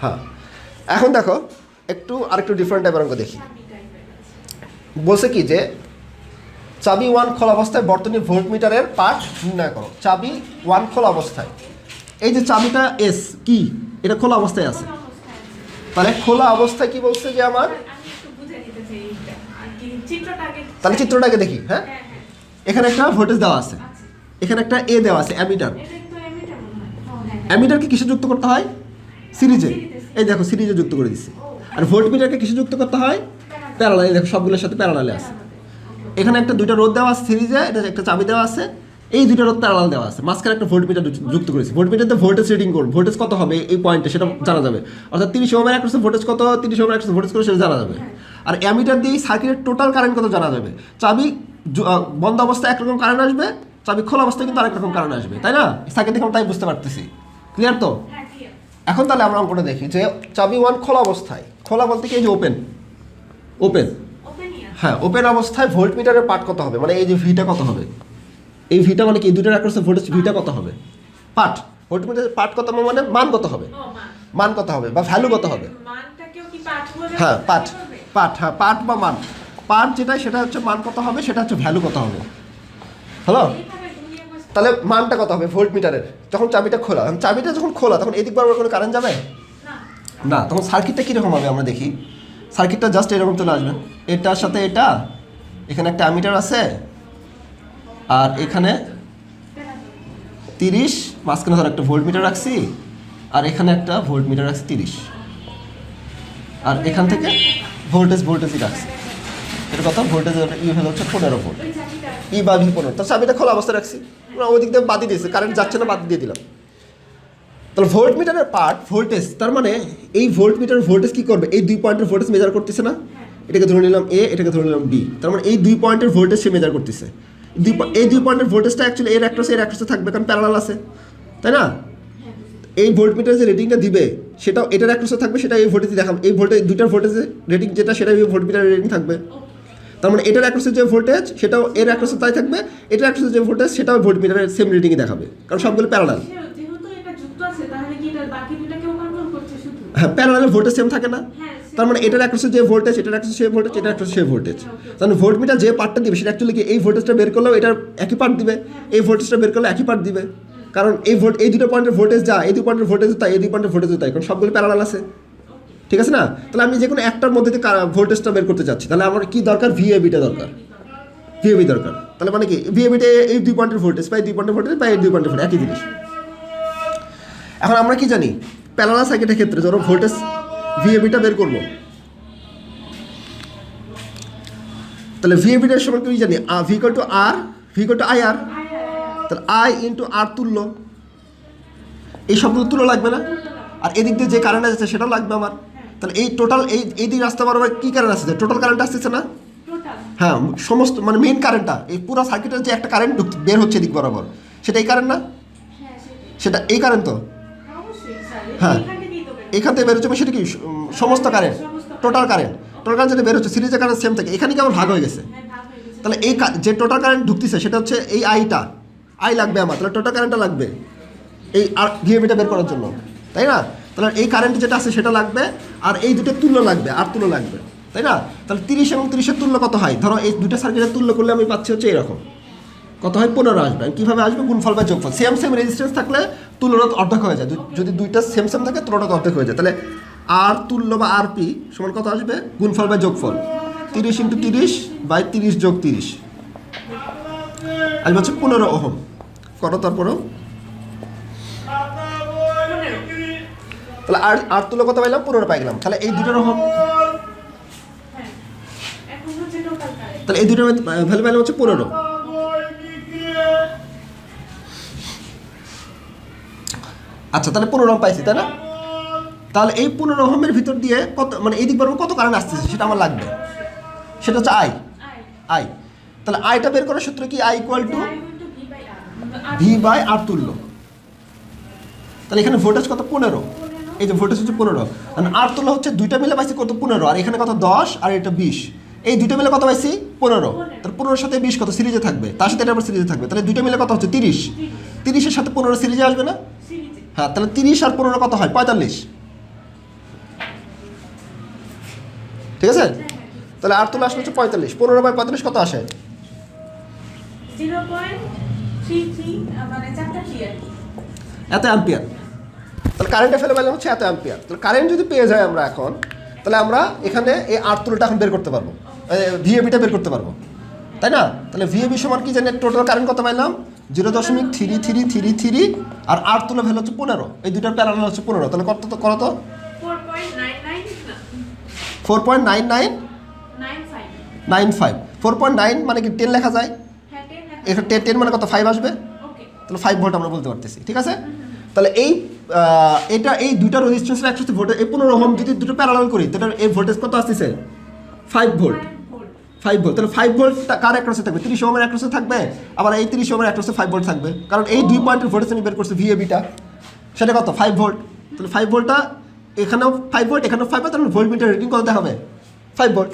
হ্যাঁ, এখন দেখো আরেকটু ডিফারেন্ট টাইপের অঙ্ক দেখি। বলছে কি যে চাবি 1 খোলা অবস্থায় বর্তনী ভোল্টমিটারের পাঠ নির্ণয় করো। চাবি 1 খোলা অবস্থায়, এই যে চাবিটা এস কি, এটা খোলা অবস্থায় আছে। তাহলে খোলা অবস্থায় কি বলছে যে আমার, তাহলে চিত্রটাকে দেখি। হ্যাঁ, এখানে একটা ভোল্টেজ দেওয়া আছে, এখানে একটা এ দেওয়া আছে অ্যামিটার। অ্যামিটারকে কিসে যুক্ত করতে হয়? সিরিজে। এই দেখো সিরিজে যুক্ত করে দিচ্ছি। আর ভোল্টমিটারকে কিসে যুক্ত করতে হয়? প্যারালাল। দেখো সবগুলোর সাথে প্যারালালে আছে। এখানে একটা দুইটা রোধ দেওয়া আছে সিরিজে, এটা একটা চাবি দেওয়া আছে, এই দুইটা রোধ প্যারালাল দেওয়া আছে, মাঝখানে একটা ভোল্টমিটার যুক্ত করেছি। ভোল্টমিটারতে ভোল্টেজ রিডিং করব, ভোল্টেজ কত হবে এই পয়েন্টে সেটা জানা যাবে। অর্থাৎ 30 ওহমের অ্যাক্রসে ভোল্টেজ কত, 30 ওহমের অ্যাক্রসে ভোল্টেজ কত সেটা জানা যাবে। আর অ্যামিটার দিয়ে সার্কিটের টোটাল কারেন্ট কত জানা যাবে। চাবি বন্ধ অবস্থায় একরকম কারেন্ট আসবে, চাবি খোলা অবস্থায় কিন্তু আরেক রকম কারেন্ট আসবে, তাই না? সার্কিট দেখে তাই বুঝতে পারতেছি। ক্লিয়ার তো? এখন তাহলে আমরা অঙ্কটা দেখি যে চাবি 1 খোলা অবস্থায়, খোলা বলতে কি এই যে ওপেন, হ্যাঁ ওপেন অবস্থায় ভোল্টমিটারের পাঠ কত হবে, মানে এই যে ভিটা কত হবে, এই ভিটা মানে কি দুইটার অ্যাক্রসে ভোল্টেজ ভিটা কত হবে, পাঠ ভোল্টমিটারের পাঠ কত হবে মানে মান কত হবে, মান কত হবে বা ভ্যালু কত হবে। হ্যাঁ পাঠ বা মান, পাঠ যেটা সেটা হচ্ছে মান কত হবে, সেটা হচ্ছে ভ্যালু কত হবে। হ্যালো, তাহলে মানটা কত হবে ভোল্টমিটারের যখন চাবিটা খোলা, চাবিটা যখন খোলা তখন এদিক বরাবর কোনো কারেন্ট যাবে না। তখন সার্কিটটা কীরকম হবে আমরা দেখি। সার্কিটটা জাস্ট এরকম চলে আসবে, এটার সাথে এটা, এখানে একটা অ্যামিটার আছে, আর এখানে 30, মাঝখানে ধর একটা ভোল্টমিটার রাখছি, আর এখানে একটা ভোল্টমিটার রাখছি 30, আর এখান থেকে ভোল্টেজই রাখছি। এটা কত ভোল্টেজের ই হলো হচ্ছে 15 ভোল্ট, ই বা ভি 15। তার চাবিটা খোলা অবস্থায় রাখছি, ওই দিক দিয়ে বাদ দিয়েছে, কারেন্ট যাচ্ছে না, বাদ দিয়ে দিলাম। তাহলে ভোল্টমিটারের পার্ট ভোল্টেজ, তার মানে এই ভোল্টমিটার ভোল্টেজ কি করবে, এই 2 পয়েন্টের ভোল্টেজ মেজার করতেছে না। এটাকে ধরে নিলাম এ, এটাকে ধরে নিলাম বি, তার মানে এই 2 পয়েন্টের ভোল্টেজ সে মেজার করতেছে। এই 2 পয়েন্টের ভোল্টেজটা অ্যাকচুয়ালি এর অ্যাক্রসে থাকবে, কারণ প্যারালাল আছে, তাই না? এই ভোল্টমিটার যে রেটিংটা দিবে সেটাও এটার অ্যাক্রসে থাকবে, সেটা এই ভোল্টেজ দেখাম, এই ভোল্টেজ দুইটার ভোল্টেজের রেটিং যেটা সেটা এই ভোল্টমিটারের রেটিং থাকবে। তার মানে এটার অ্যাক্রসে যে ভোল্টেজ সেটাও এর অ্যাক্রসে তাই থাকবে, এটার অ্যাক্রসে যে ভোল্টেজ সেটাও ভোল্টমিটারের সেম রেটিংই দেখাবে, কারণ সবগুলো প্যারালাল। হ্যাঁ, প্যারালাল ভোল্টেজ সেম থাকে না। তার মানে এটার অ্যাক্রসে যে ভোল্টেজ, এটার অ্যাক্রসে সে ভোল্টেজ, এটার অ্যাক্রসে সে ভোল্টেজ। তার মানে ভোল্টমিটার যে পার্টটা দিবে সেটা অ্যাকচুয়ালি কি এই ভোল্টেজটা বের করলেও এটার একই পার্ট দিবে, এই ভোল্টেজটা বের করলে একই পার্ট দিবে, কারণ এই দুটো পয়েন্টের ভোল্টেজ যা, এই 2 পয়েন্টের ভোল্টেজ তাই, এই 2 পয়েন্টের ভোল্টেজ তাই, কারণ সবগুলো প্যারালাল আছে। ঠিক আছে না? তাহলে আমি যে কোনো একটার মধ্যে থেকে ভোল্টেজটা বের করতে চাচ্ছি, তাহলে আমার কি দরকার, ভিএবিটা দরকার, ভিএবি দরকার। তাহলে মানে কি ভিএবিটা এই 2 পয়েন্টের ভোল্টেজ বা এই 2 পয়েন্টের ভোল্টেজ বা এই 2 পয়েন্টের ভোল্টেজ একই জিনিস। এখন আমরা কি জানি প্যারালাল সার্কিটের ক্ষেত্রে যখন ভোল্টেজ ভিএবিটা বের করব, তাহলে ভিএবিটার সমান কি জানি, V equal to R, V equal to I R, তাহলে আই ইন্টু আর তুল্য, এই সবগুলো তুল্য লাগবে না? আর এদিক দিয়ে যে কারেন্ট আসছে সেটাও লাগবে আমার। তাহলে এই টোটাল এই দিক রাস্তা বরাবর কি কারেন্ট আসছে, টোটাল কারেন্ট আসতেছে না? হ্যাঁ, সমস্ত মানে মেইন কারেন্টটা, এই পুরো সার্কিটের যে একটা কারেন্ট বের হচ্ছে দিক বরাবর, সেটা এই কারেন্ট না? সেটা এই কারেন্ট তো। হ্যাঁ, এখান থেকে বের হচ্ছে, সেটা কি সমস্ত কারেন্ট, টোটাল কারেন্ট যেটা বের হচ্ছে, সিরিজের কারেন্ট সেম থাকে, এখানে কি আমার ভাগ হয়ে গেছে। তাহলে এই যে টোটাল কারেন্ট ঢুকতেছে সেটা হচ্ছে এই আই লাগবে আমার, তাহলে টোটাল কারেন্টটা লাগবে এই আর ভিএবিটা বের করার জন্য, তাই না? তাহলে এই কারেন্ট যেটা আছে সেটা লাগবে, আর এই দুটো তুল্য লাগবে, আর তুল্য লাগবে, তাই না? তাহলে 30 এবং 30-এর তুল্য কত হয়, ধরো এই দুটো সার্কিটের তুল্য করলে আমি পাচ্ছি হচ্ছে এরকম, কত হয় 15 আসবে। কীভাবে আসবে, গুণফল বা যোগফল। সেম রেজিস্ট্যান্স থাকলে তুল্যরোধ অর্ধেক হয়ে যায়, যদি দুইটা সেম থাকে তুল্যরোধ অর্ধেক হয়ে যায়। তাহলে আর তুল্য বা আর পি সমান কত আসবে, গুণফল বা যোগফল 30 × 30 বাই 30 যোগ 30 আসবে হচ্ছে 15 ওহম। করো তারপরেও, তাহলে আর তুল্য কত পাইলাম, 15 পাই গেলাম। তাহলে এই দুটোর ওহম, তাহলে এই দুটোর ভ্যালু পাইলাম হচ্ছে 15। আচ্ছা, তাহলে 15 ওহম পাইছি, তাই না? তাহলে এই 15 ওহমের ভিতর দিয়ে কত, মানে এই দিক বরাবর কত কারেন্ট আসতেছে সেটা আমার লাগবে, সেটা হচ্ছে আই। তাহলে আইটা বের করার সূত্র কি, I equal to V by R তুল্য। তাহলে এখানে ভোল্টেজ কত, 15, এই যে ভোল্টেজ হচ্ছে 15, মানে আর তুল্য হচ্ছে দুইটা মিলে পাইছি কত, 15, আর এখানে কত 10 আর এটা 20, এই দুইটা মিলে কত পাইছি 15। তাহলে 15-এর সাথে 20 কত সিরিজে থাকবে, তার সাথে এটা আবার সিরিজে থাকবে, তাহলে দুইটা মিলে কত হচ্ছে 30, 30-এর সাথে 15 সিরিজে আসবে না? হ্যাঁ, তাহলে 30 আর 15 কত হয় 45, ঠিক আছে? তাহলে আর তুলে আসলে হচ্ছে 45, 15/45 কত আসে? 0.33 মানে 4টা কি আর কি এত অ্যাম্পিয়ার। তাহলে কারেন্টে ফেলে পেলাম হচ্ছে এত অ্যাম্পিয়ার। তাহলে কারেন্ট যদি পেয়ে যাই আমরা এখন, তাহলে আমরা এখানে এই আর তুলটা এখন বের করতে পারবো, ভিএবিটা বের করতে পারবো, তাই না? তাহলে ভিএবি সমান কি জানি, টোটাল কারেন্ট কত পাইলাম? 0.3333 আর আর তুলে ভ্যালু হচ্ছে 15, এই দুটার প্যারালাল হচ্ছে 15। তাহলে কত তো করো তো? 4.9995। 4.9 মানে কি 10 লেখা যায়? এখানে 10 মানে কত? 5 আসবে। তাহলে 5 ভোল্ট আমরা বলতে পারতেছি, ঠিক আছে? তাহলে এই দুইটা রেজিস্ট্যান্সের একসাথে ভোল্টেজ, এই 15 ওহম যদি দুটো প্যারালাল করি, তাহলে এই ভোল্টেজ কত আসতেছে? 5 ভোল্ট। 5 ভোল্ট। তাহলে 5 ভোল্ট কার অ্যাক্রসে থাকবে? 30 ওহমের অ্যাক্রসে থাকবে, আবার এই 30 ওহমের অ্যাক্রসে 5 ভোল্ট থাকবে, কারণ এই দুই পয়েন্টের ভোল্টেজ আমি বের করছি ভিএবিটা, সেটা কত? 5 ভোল্ট। তাহলে 5 ভোল্টটা এখানেও 5 ভোল্ট, এখানেও 5 ভোল্ট, তাহলে ভোল্ট মিটার রিডিং কত দেখাবে? 5 ভোল্ট।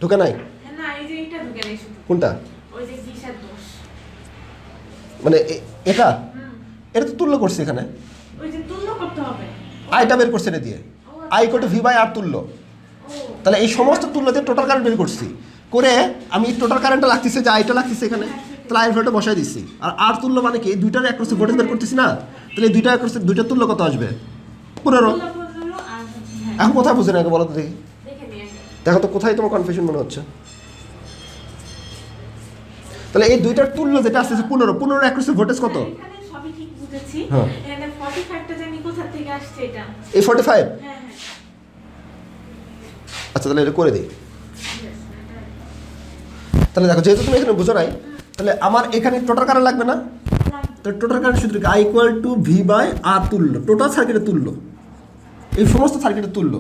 ঢোকে নাই? না, এই যে এটা ঢুকে নাই শুধু। কোনটা? ওই যে 20 মানে এটা এটা তো তুল্য করছি এখানে, ওই যে তুল্য করতে হবে। আইটা বের করছে এটা দিয়ে, I equal to V by R তুল্য। তাহলে এই সমস্ত তুল্য দিয়ে টোটাল কারেন্ট বের করছি, করে আমি টোটাল কারেন্টটা লাগতেছে, যে আইটা লাগতেছে এখানে, তাহলে আইয়ের ভোল্টটা বসাই দিচ্ছি। আর আর তুল্য মানে কি? দুইটার অ্যাক্রসে ভোল্টেজ বের করতেছি না, তাহলে এই দুইটা অ্যাক্রসে দুইটা তুল্য কত আসবে? 15। এখন কোথায় বুঝে না আগে বলো তো দেখি, দেখো তো কোথায় তোমার কনফিউশন মনে হচ্ছে? তাহলে এই দুইটার তুল্য যেটা আসছে 15 অ্যাক্রসে ভোল্টেজ কত? এখানে সবই ঠিক বুঝেছি। হ্যাঁ। এখানে 45টা জানি কোথা থেকে আসছে এটা। এই 45। হ্যাঁ। আচ্ছা, তাহলে এটা করে দিই। তাহলে দেখো, যেহেতু তুমি এখানে বুঝো নাই, তাহলে আমার এখানে টোটাল কারেন্ট লাগবে না? তাহলে টোটাল কারেন্ট সূত্র কি? I equal to V by R তুল্য, টোটাল সার্কিটের তুল্য, এই সমস্ত সার্কিটের তুল্য।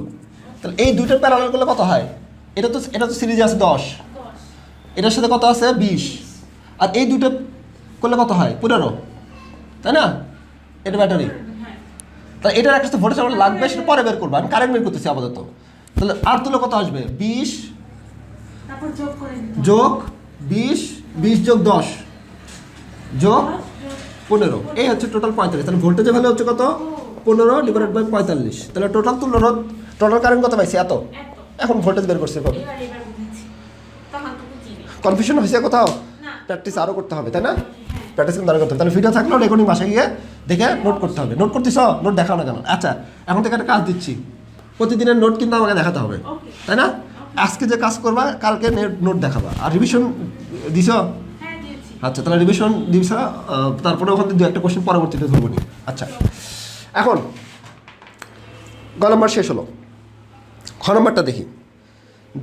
তাহলে এই দুইটার প্যারালাল করলে কত হয়? এটা তো সিরিজে আছে 10, এটার সাথে কত আছে? 20, আর এই দুটো করলে কত হয়? 15, তাই না? এটা ব্যাটারি। তাহলে এটার একটা ভোল্টেজ আমার লাগবে, সেটা পরে বের করবো, আমি কারেন্ট বের করতেছি আপাতত। তাহলে আর তুলে কত আসবে? 20 তারপর যোগ করে দিতে যোগ 20, 20 যোগ 10 যোগ 15, এই হচ্ছে টোটাল 45। তাহলে ভোল্টেজের ভ্যালু হচ্ছে কত? 15 ডিভাইডেড বাই 45। তাহলে টোটাল তুল্য রোধ, টোটাল কারেন্ট কত পাইছি? এত। এখন ভোল্টেজ বের করছে কত? এবার বুঝেছি। তখন তো বুঝিনি। কনফিউশন হয়েছে কোথাও? না। প্র্যাকটিস আরও করতে হবে, তাই না? প্র্যাকটিস কিন্তু আরও করতে হবে। তাহলে ভিডিও থাকলেও রেকর্ডিং বাসায় গিয়ে দেখে নোট করতে হবে। নোট করতেছ? নোট দেখাও না কেন? আচ্ছা, এখন থেকে একটা কাজ দিচ্ছি, প্রতিদিনের নোট কিন্তু আমাকে দেখাতে হবে, তাই না? আজকে যে কাজ করবা, কালকে নোট দেখাবা। আর রিভিশন দিছ? হ্যাঁ, দিয়েছি। আচ্ছা, তাহলে রিভিশন দিছ, তারপরে ওখান থেকে 2-একটা কোশ্চেন পরবর্তীতে ধরবো নি। আচ্ছা, এখন গ নম্বর শেষ হলো, খ নম্বরটা দেখি,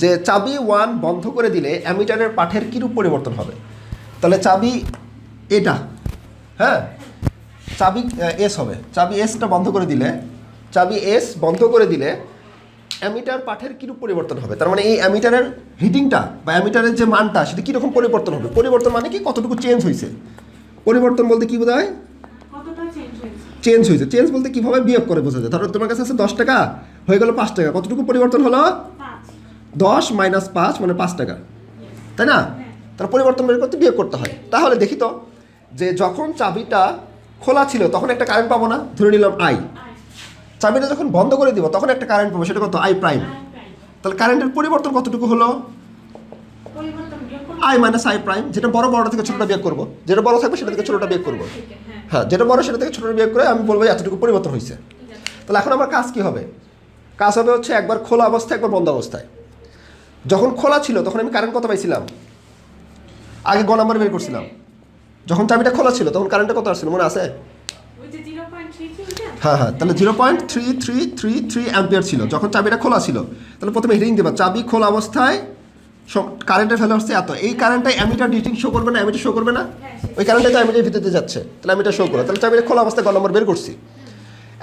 যে চাবি 1 বন্ধ করে দিলে অ্যামিটারের পাঠের কীরূপ পরিবর্তন হবে? তাহলে চাবি এটা, হ্যাঁ, চাবি এস হবে। চাবি এসটা বন্ধ করে দিলে, চাবি এস বন্ধ করে দিলে অ্যামিটার পাঠের কীরূপ পরিবর্তন হবে? তার মানে এই অ্যামিটারের রিডিংটা বা অ্যামিটারের যে মানটা, সেটা কীরকম পরিবর্তন হবে? পরিবর্তন মানে কি? কতটুকু চেঞ্জ হয়েছে? পরিবর্তন বলতে কী বোঝায়? কতটা চেঞ্জ হয়েছে? চেঞ্জ হয়েছে। চেঞ্জ বলতে কীভাবে বিয়োগ করে বোঝা যায়? ধরো তোমার কাছে আছে 10 টাকা, হয়ে গেল 5 টাকা, কতটুকু পরিবর্তন হলো? 5। 10 মাইনাস 5 মানে 5 টাকা, তাই না? তার পরিবর্তন বের করতে বিয়োগ করতে হয়। তাহলে দেখি তো, যে যখন চাবিটা খোলা ছিল তখন একটা কারেন্ট পাবো না, ধরে নিলাম আই। চাবিটা যখন বন্ধ করে দিব তখন একটা কারেন্ট পাবো, সেটা কত? I prime. তাহলে কারেন্টের পরিবর্তন কতটুকু হলো? পরিবর্তন বিয়োগ করলে আই মাইনাস আই প্রাইম। যেটা বড় থেকে ছোটটা বিয়োগ করবো, যেটা বড় থাকবে সেটা থেকে ছোটটা বিয়োগ করবো। হ্যাঁ। হ্যাঁ, যেটা বড় সেটা থেকে ছোটটা বিয়োগ করে আমি বলবো এতটুকু পরিবর্তন হয়েছে। তাহলে এখন আমার কাজ কি হবে? কাজ হবে হচ্ছে একবার খোলা অবস্থায়, একবার বন্ধ অবস্থায়। যখন খোলা ছিল তখন আমি কারেন্ট কত পাইছিলাম? আগে গ নাম্বার বের করছিলাম। যখন চাবিটা খোলা ছিল তখন কারেন্টটা কত আসছিল মনে আছে? ওই যে 0.33 হ্যাঁ, তাহলে 0.3333 অ্যাম্পিয়ার ছিল যখন চাবিটা খোলা ছিল। তাহলে প্রথমে হিডিং দেবা, চাবি খোলা অবস্থায় কারেন্টের ভ্যালু হচ্ছে এত। এই কারেন্টটা অ্যামিটার রিডিং শো করবে না? অ্যামিটার শো করবে না? ওই কারেন্টটা তো অ্যামিটার ভিতরে যাচ্ছে, তাহলে অ্যামিটার শো করো। তাহলে চাবিটা খোলা অবস্থায় গ নম্বর বের করছি।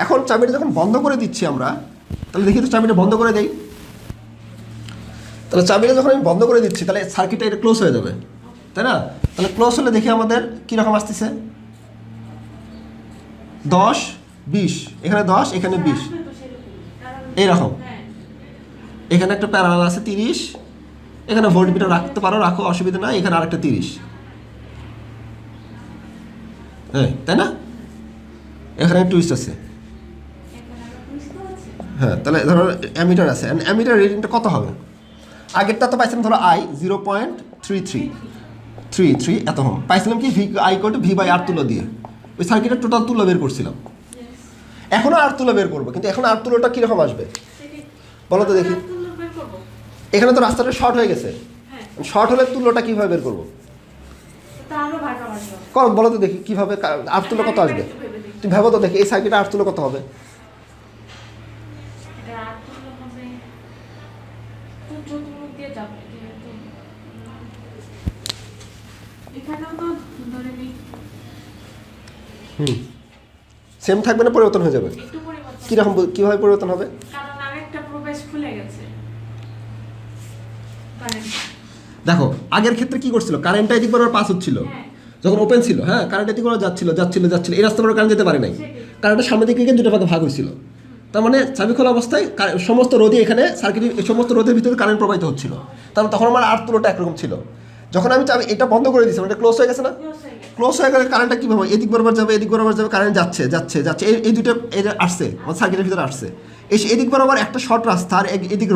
এখন চাবিটা যখন বন্ধ করে দিচ্ছি আমরা, তাহলে দেখি তো চাবিটা বন্ধ করে দেই। তাহলে চাবিটা যখন আমি বন্ধ করে দিচ্ছি, তাহলে সার্কিটটা এটা ক্লোজ হয়ে যাবে, তাই না? তাহলে ক্লোজ হলে দেখি আমাদের কীরকম আসতেছে? 10 20, এখানে 10 এখানে 20, এইরকম। এখানে একটা প্যারালাল আছে 30, এখানে ভোল্টমিটার রাখতে পারো, রাখো, অসুবিধা নাই। এখানে আরেকটা 30, হ্যাঁ, তাই না? এখানে টুইস্ট আছে, হ্যাঁ। তাহলে ধরো অ্যামিটার আছে, অ্যামিটার রিডিংটা কত হবে? আগেরটা তো পাইছিলাম ধরো আই 0.33 এত হোম পাইছিলাম কি I equal to V by R তুলো দিয়ে ওই সার্কিটের টোটাল তুলো বের করছিলাম। এখনও আর তুলো বের করবো, কিন্তু এখন আর তুলোটা কীরকম আসবে বলো তো দেখি। এখানে তো রাস্তাটা শর্ট হয়ে গেছে, শর্ট হলে তুলোটা কীভাবে বের করবো কম বলো তো দেখি কীভাবে আর তুলো কত আসবে। তুমি ভাবো তো দেখি এই সার্কিটে আর তুলো কত হবে। সেম থাকবে না, পরিবর্তন হয়ে যাবে? কিরকম কিভাবে পরিবর্তন হবে? দেখো আগের ক্ষেত্রে কি করছিল, কারেন্টটা এদিক বরাবর পাস হচ্ছিল যখন ওপেন ছিল, হ্যাঁ কারেন্ট এদিক বরাবর যাচ্ছিল এই রাস্তা বরাবর কারেন্ট যেতে পারে নাই, কারেন্টের সামনের দিকে দুটো ভাগে ভাগ হয়েছিল। তার মানে চাবি খোলা অবস্থায় সমস্ত রোদই এখানে সার্কিটের সমস্ত রোদের ভিতরে কারেন্ট প্রবাহিত হচ্ছিল, তাহলে তখন আমার আর তুলোটা একরকম ছিল। যখন আমি চাবি এটা বন্ধ করে দিয়েছি, এটা ক্লোজ হয়ে গেছে না, ক্লোজ হয়ে গেলে কারেন্টটা কীভাবে এদিক বরাবর যাবে কারেন্ট যাচ্ছে এই দুটো আসছে আমার সার্কিটের ভিতরে আসছে, এদিক বরাবর একটা শর্ট রাস্তা আর এদিক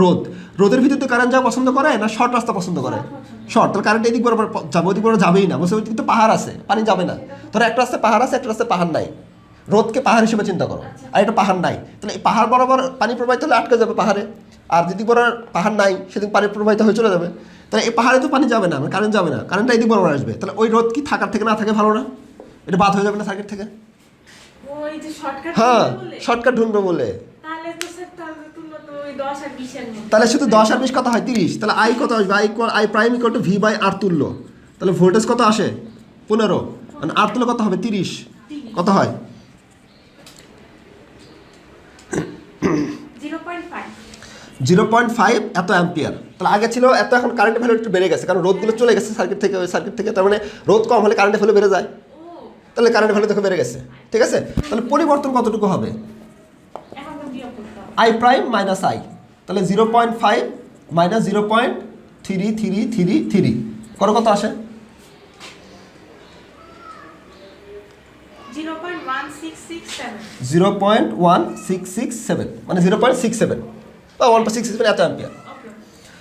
রোদের ভিতরে তো কারেন্ট যাওয়া পছন্দ করে না শর্ট রাস্তা পছন্দ করে? শর্ট, তাহলে কারেন্ট এদিক বরাবর যাবে, ওদিক বরাবর যাবেই না, বলছে ওইদিকে তো পাহাড় আছে পানি যাবে না। ধরো একটা রাস্তায় পাহাড় আছে, একটা রাস্তায় পাহাড় নাই, রোদকে পাহাড় হিসেবে চিন্তা করো, আর এটা পাহাড় নাই, তাহলে এই পাহাড় বরাবর পানি প্রবাহিত হলে আটকে যাবে পাহাড়ে, আর যেদিক বরাবর পাহাড় নাই সেদিন পানি প্রবাহিত হয়ে চলে যাবে, তাহলে এই পাহাড়ে তো পানি যাবে না, কারেন্ট যাবে না, কারেন্টটা এদিক বরাবর আসবে, তাহলে ওই রোদ কি থাকার থেকে না থাকে ভালো না? এটা বাদ হয়ে যাবে না সার্কিট থেকে? হ্যাঁ শর্টকাট ঢুকবে বলে, তাহলে শুধু 10 আর 20 কত হয় 30, তাহলে আই কত আসবে, I prime equal to V by R তুল্য, তাহলে ভোল্টেজ কত আসে 15, মানে আর তুল্য কত হবে 30, কত হয় 0.5 এত অ্যাম্পিয়ার। তাহলে আগে ছিল এত, এখন কারেন্টের ভ্যালু একটু বেড়ে গেছে, কারণ রোদগুলো চলে গেছে সার্কিট থেকে, ওই সার্কিট থেকে, তার মানে রোদ কম হলে কারেন্টের ভ্যালু বেড়ে যায়, তাহলে কারেন্টের ভ্যালু দেখো বেড়ে গেছে, ঠিক আছে? তাহলে পরিবর্তন কতটুকু হবে আই প্রাইম মাইনাস আই, তাহলে 0.5 মাইনাস 0.3333 করো কত আসে 0.1667, মানে 0.67 বা 1.67 এত অ্যাম্পিয়ার।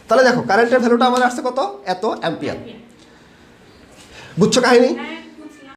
তাহলে দেখো কারেন্টের ভ্যালুটা আমার আসছে কত, এত অ্যাম্পিয়ার। বুঝছো কাহিনী?